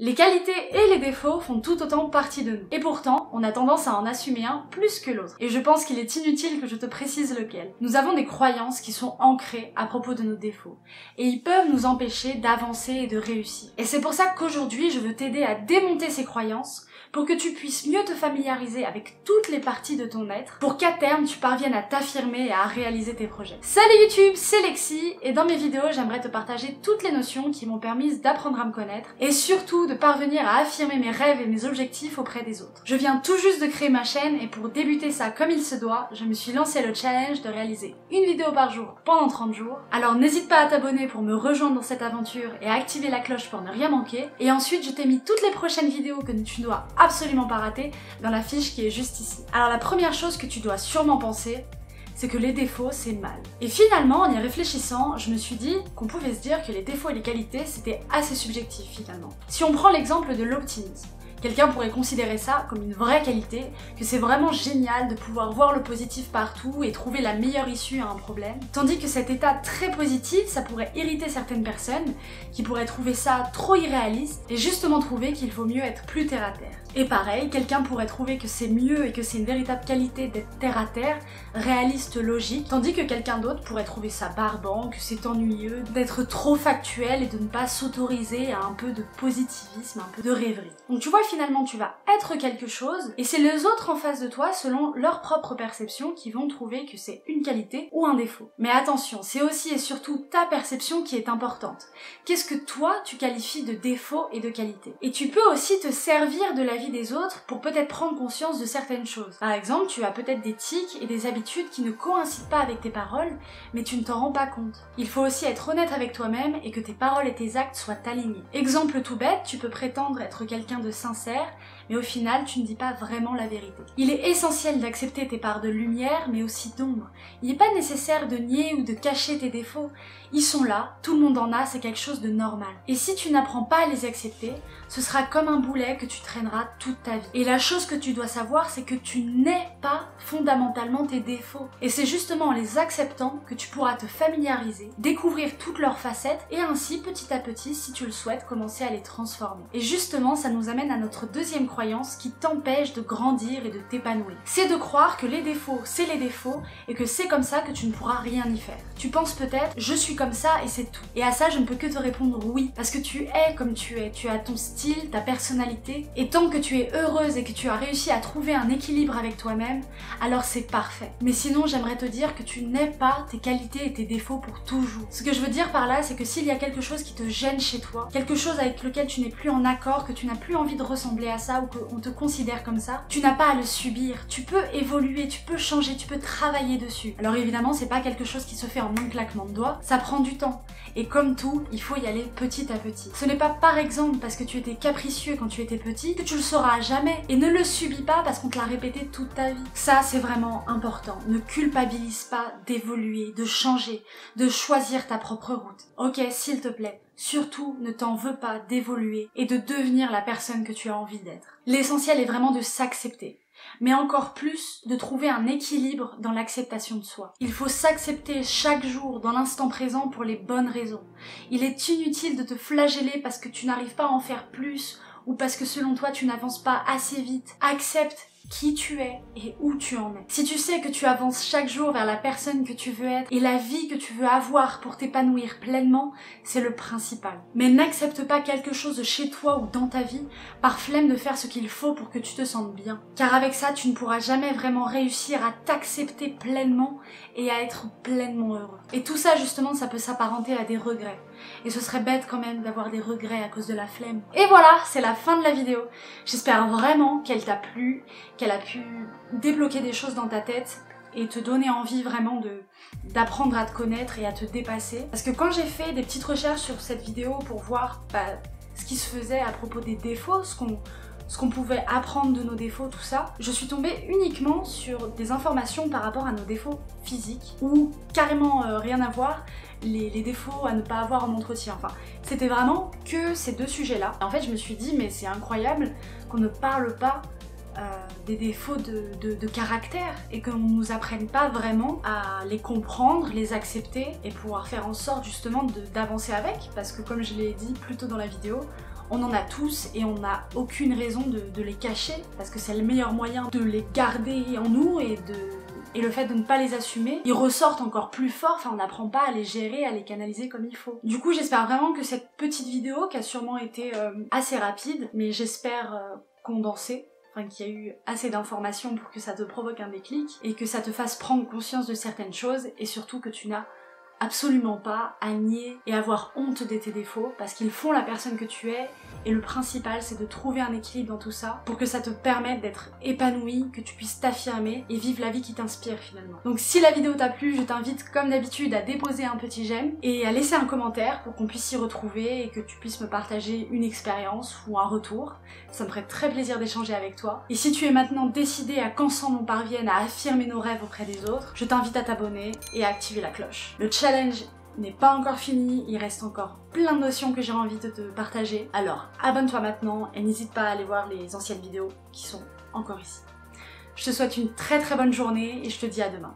Les qualités et les défauts font tout autant partie de nous. Et pourtant, on a tendance à en assumer un plus que l'autre. Et je pense qu'il est inutile que je te précise lequel. Nous avons des croyances qui sont ancrées à propos de nos défauts. Et ils peuvent nous empêcher d'avancer et de réussir. Et c'est pour ça qu'aujourd'hui, je veux t'aider à démonter ces croyances pour que tu puisses mieux te familiariser avec toutes les parties de ton être, pour qu'à terme, tu parviennes à t'affirmer et à réaliser tes projets. Salut YouTube, c'est Lexi, et dans mes vidéos, j'aimerais te partager toutes les notions qui m'ont permis d'apprendre à me connaître, et surtout de parvenir à affirmer mes rêves et mes objectifs auprès des autres. Je viens tout juste de créer ma chaîne, et pour débuter ça comme il se doit, je me suis lancé le challenge de réaliser une vidéo par jour pendant 30 jours. Alors n'hésite pas à t'abonner pour me rejoindre dans cette aventure et à activer la cloche pour ne rien manquer. Et ensuite, je t'ai mis toutes les prochaines vidéos que tu dois absolument pas rater dans la fiche qui est juste ici. Alors la première chose que tu dois sûrement penser, c'est que les défauts, c'est mal. Et finalement, en y réfléchissant, je me suis dit qu'on pouvait se dire que les défauts et les qualités, c'était assez subjectif finalement. Si on prend l'exemple de l'optimisme, quelqu'un pourrait considérer ça comme une vraie qualité, que c'est vraiment génial de pouvoir voir le positif partout et trouver la meilleure issue à un problème. Tandis que cet état très positif, ça pourrait irriter certaines personnes qui pourraient trouver ça trop irréaliste et justement trouver qu'il vaut mieux être plus terre à terre. Et pareil, quelqu'un pourrait trouver que c'est mieux et que c'est une véritable qualité d'être terre à terre, réaliste, logique, tandis que quelqu'un d'autre pourrait trouver ça barbant, que c'est ennuyeux, d'être trop factuel et de ne pas s'autoriser à un peu de positivisme, un peu de rêverie. Donc tu vois, finalement tu vas être quelque chose et c'est les autres en face de toi, selon leur propre perception, qui vont trouver que c'est une qualité ou un défaut. Mais attention, c'est aussi et surtout ta perception qui est importante. Qu'est-ce que toi tu qualifies de défaut et de qualité? Et tu peux aussi te servir de la vie des autres pour peut-être prendre conscience de certaines choses. Par exemple, tu as peut-être des tics et des habitudes qui ne coïncident pas avec tes paroles, mais tu ne t'en rends pas compte. Il faut aussi être honnête avec toi-même et que tes paroles et tes actes soient alignés. Exemple tout bête, tu peux prétendre être quelqu'un de sincère, mais au final, tu ne dis pas vraiment la vérité. Il est essentiel d'accepter tes parts de lumière, mais aussi d'ombre. Il n'est pas nécessaire de nier ou de cacher tes défauts. Ils sont là, tout le monde en a, c'est quelque chose de normal. Et si tu n'apprends pas à les accepter, ce sera comme un boulet que tu traîneras toute ta vie. Et la chose que tu dois savoir, c'est que tu n'es pas fondamentalement tes défauts. Et c'est justement en les acceptant que tu pourras te familiariser, découvrir toutes leurs facettes et ainsi, petit à petit, si tu le souhaites, commencer à les transformer. Et justement, ça nous amène à notre deuxième croyance qui t'empêche de grandir et de t'épanouir. C'est de croire que les défauts, c'est les défauts et que c'est comme ça que tu ne pourras rien y faire. Tu penses peut-être, je suis comme ça et c'est tout. Et à ça, je ne peux que te répondre oui, parce que tu es comme tu es. Tu as ton style, ta personnalité, et tant que tu es heureuse et que tu as réussi à trouver un équilibre avec toi-même, alors c'est parfait. Mais sinon, j'aimerais te dire que tu n'es pas tes qualités et tes défauts pour toujours. Ce que je veux dire par là, c'est que s'il y a quelque chose qui te gêne chez toi, quelque chose avec lequel tu n'es plus en accord, que tu n'as plus envie de ressembler à ça ou qu'on te considère comme ça, tu n'as pas à le subir. Tu peux évoluer, tu peux changer, tu peux travailler dessus. Alors évidemment, c'est pas quelque chose qui se fait en un claquement de doigts, ça prend du temps. Et comme tout, il faut y aller petit à petit. Ce n'est pas par exemple parce que tu étais capricieux quand tu étais petit que tu le seras à jamais. Et ne le subis pas parce qu'on te l'a répété toute ta vie. Ça, c'est vraiment important. Ne culpabilise pas d'évoluer, de changer, de choisir ta propre route. Ok, s'il te plaît. Surtout, ne t'en veux pas d'évoluer et de devenir la personne que tu as envie d'être. L'essentiel est vraiment de s'accepter. Mais encore plus, de trouver un équilibre dans l'acceptation de soi. Il faut s'accepter chaque jour dans l'instant présent pour les bonnes raisons. Il est inutile de te flageller parce que tu n'arrives pas à en faire plus ou parce que selon toi tu n'avances pas assez vite. Accepte qui tu es et où tu en es. Si tu sais que tu avances chaque jour vers la personne que tu veux être et la vie que tu veux avoir pour t'épanouir pleinement, c'est le principal. Mais n'accepte pas quelque chose chez toi ou dans ta vie par flemme de faire ce qu'il faut pour que tu te sentes bien. Car avec ça, tu ne pourras jamais vraiment réussir à t'accepter pleinement et à être pleinement heureux. Et tout ça, justement, ça peut s'apparenter à des regrets. Et ce serait bête quand même d'avoir des regrets à cause de la flemme. Et voilà, c'est la fin de la vidéo. J'espère vraiment qu'elle t'a plu, qu'elle a pu débloquer des choses dans ta tête et te donner envie vraiment d'apprendre à te connaître et à te dépasser. Parce que quand j'ai fait des petites recherches sur cette vidéo pour voir ce qui se faisait à propos des défauts, ce qu'on pouvait apprendre de nos défauts, tout ça, je suis tombée uniquement sur des informations par rapport à nos défauts physiques ou carrément rien à voir, les défauts à ne pas avoir en entretien. Enfin, c'était vraiment que ces deux sujets-là. En fait, je me suis dit, mais c'est incroyable qu'on ne parle pas des défauts de caractère et qu'on ne nous apprenne pas vraiment à les comprendre, les accepter et pouvoir faire en sorte justement d'avancer avec, parce que comme je l'ai dit plus tôt dans la vidéo, On en a tous et on n'a aucune raison de les cacher parce que c'est le meilleur moyen de les garder en nous et le fait de ne pas les assumer, ils ressortent encore plus fort, enfin on n'apprend pas à les gérer, à les canaliser comme il faut. Du coup j'espère vraiment que cette petite vidéo, qui a sûrement été assez rapide, mais j'espère condensée, enfin qu'il y a eu assez d'informations pour que ça te provoque un déclic, et que ça te fasse prendre conscience de certaines choses, et surtout que tu n'as absolument pas à nier et avoir honte de tes défauts, parce qu'ils font la personne que tu es, et le principal c'est de trouver un équilibre dans tout ça pour que ça te permette d'être épanoui, que tu puisses t'affirmer et vivre la vie qui t'inspire finalement. Donc si la vidéo t'a plu, je t'invite comme d'habitude à déposer un petit j'aime et à laisser un commentaire pour qu'on puisse s'y retrouver et que tu puisses me partager une expérience ou un retour. Ça me ferait très plaisir d'échanger avec toi. Et si tu es maintenant décidé à qu'ensemble on parvienne à affirmer nos rêves auprès des autres, je t'invite à t'abonner et à activer la cloche. Le challenge n'est pas encore fini, il reste encore plein de notions que j'ai envie de te partager. Alors abonne-toi maintenant et n'hésite pas à aller voir les anciennes vidéos qui sont encore ici. Je te souhaite une très bonne journée et je te dis à demain.